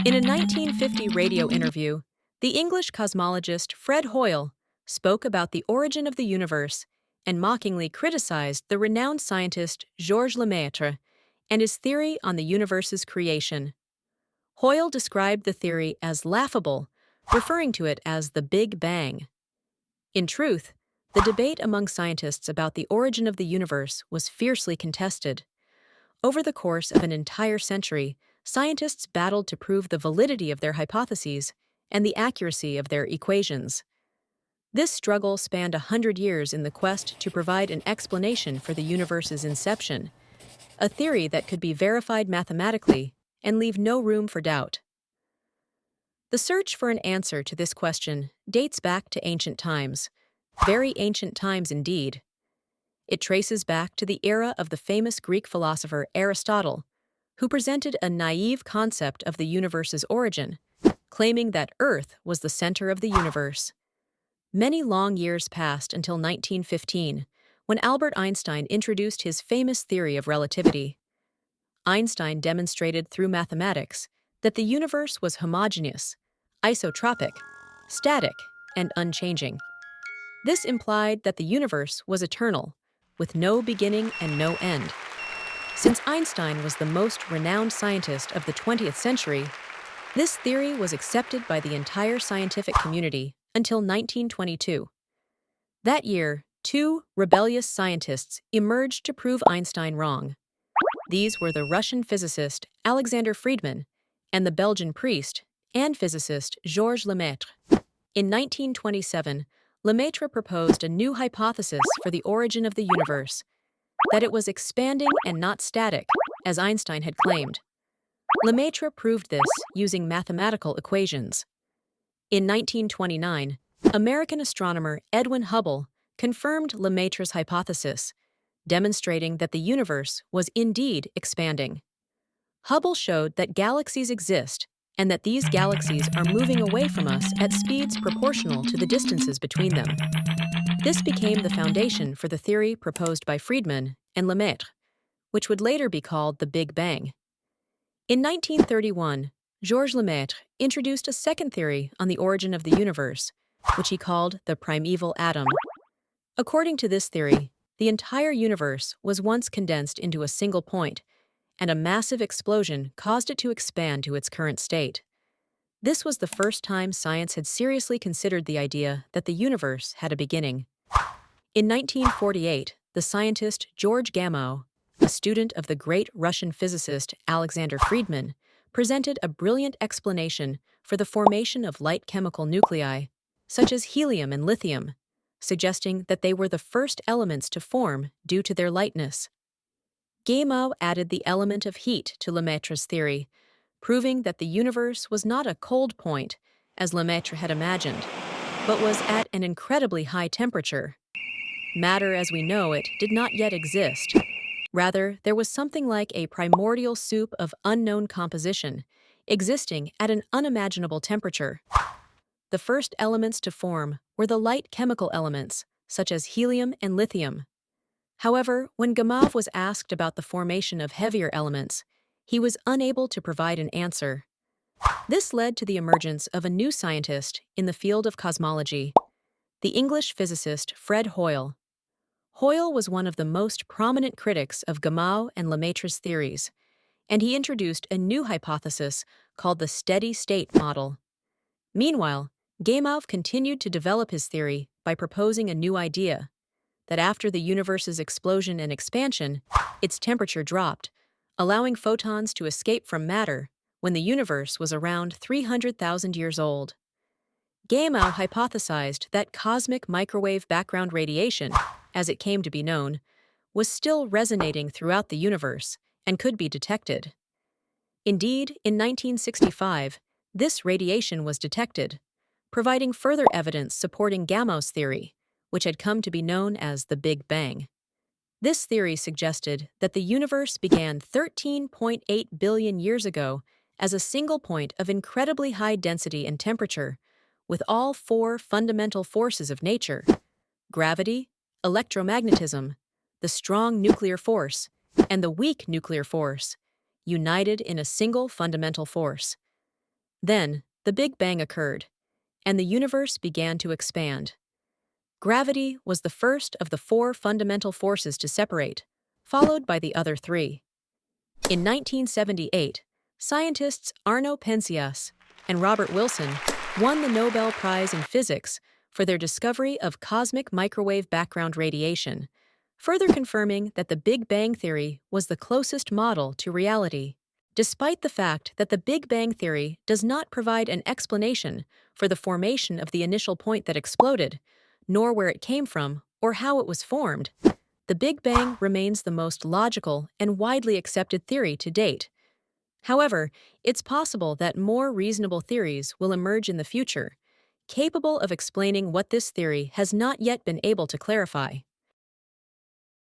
In a 1950 radio interview, the English cosmologist Fred Hoyle spoke about the origin of the universe and mockingly criticized the renowned scientist Georges Lemaitre and his theory on the universe's creation. Hoyle described the theory as laughable, referring to it as the Big Bang. In truth, the debate among scientists about the origin of the universe was fiercely contested. Over the course of an entire century, scientists battled to prove the validity of their hypotheses and the accuracy of their equations. This struggle spanned 100 years in the quest to provide an explanation for the universe's inception, a theory that could be verified mathematically and leave no room for doubt. The search for an answer to this question dates back to ancient times, very ancient times indeed. It traces back to the era of the famous Greek philosopher Aristotle, who presented a naive concept of the universe's origin, claiming that Earth was the center of the universe. Many long years passed until 1915, when Albert Einstein introduced his famous theory of relativity. Einstein demonstrated through mathematics that the universe was homogeneous, isotropic, static, and unchanging. This implied that the universe was eternal, with no beginning and no end. Since Einstein was the most renowned scientist of the 20th century, this theory was accepted by the entire scientific community until 1922. That year, two rebellious scientists emerged to prove Einstein wrong. These were the Russian physicist Alexander Friedmann and the Belgian priest and physicist Georges Lemaitre. In 1927, Lemaitre proposed a new hypothesis for the origin of the universe, that it was expanding and not static, as Einstein had claimed. Lemaitre proved this using mathematical equations. In 1929, American astronomer Edwin Hubble confirmed Lemaitre's hypothesis, demonstrating that the universe was indeed expanding. Hubble showed that galaxies exist and that these galaxies are moving away from us at speeds proportional to the distances between them. This became the foundation for the theory proposed by Friedmann and Lemaitre, which would later be called the Big Bang. In 1931, Georges Lemaitre introduced a second theory on the origin of the universe, which he called the primeval atom. According to this theory, the entire universe was once condensed into a single point, and a massive explosion caused it to expand to its current state. This was the first time science had seriously considered the idea that the universe had a beginning. In 1948, the scientist George Gamow, a student of the great Russian physicist Alexander Friedmann, presented a brilliant explanation for the formation of light chemical nuclei, such as helium and lithium, suggesting that they were the first elements to form due to their lightness. Gamow added the element of heat to Lemaitre's theory, proving that the universe was not a cold point, as Lemaitre had imagined, but was at an incredibly high temperature. Matter as we know it did not yet exist. Rather, there was something like a primordial soup of unknown composition, existing at an unimaginable temperature. The first elements to form were the light chemical elements, such as helium and lithium. However, when Gamow was asked about the formation of heavier elements, he was unable to provide an answer. This led to the emergence of a new scientist in the field of cosmology, the English physicist Fred Hoyle. Hoyle was one of the most prominent critics of Gamow and Lemaitre's theories, and he introduced a new hypothesis called the steady-state model. Meanwhile, Gamow continued to develop his theory by proposing a new idea, that after the universe's explosion and expansion, its temperature dropped, allowing photons to escape from matter when the universe was around 300,000 years old. Gamow hypothesized that cosmic microwave background radiation, as it came to be known, was still resonating throughout the universe and could be detected. Indeed, in 1965, this radiation was detected, providing further evidence supporting Gamow's theory, which had come to be known as the Big Bang. This theory suggested that the universe began 13.8 billion years ago as a single point of incredibly high density and temperature, with all four fundamental forces of nature: gravity, electromagnetism, the strong nuclear force, and the weak nuclear force, united in a single fundamental force. Then, the Big Bang occurred, and the universe began to expand. Gravity was the first of the four fundamental forces to separate, followed by the other three. In 1978, scientists Arno Penzias and Robert Wilson won the Nobel Prize in Physics for their discovery of cosmic microwave background radiation, further confirming that the Big Bang Theory was the closest model to reality. Despite the fact that the Big Bang Theory does not provide an explanation for the formation of the initial point that exploded, nor where it came from or how it was formed, the Big Bang remains the most logical and widely accepted theory to date. However, it's possible that more reasonable theories will emerge in the future, capable of explaining what this theory has not yet been able to clarify.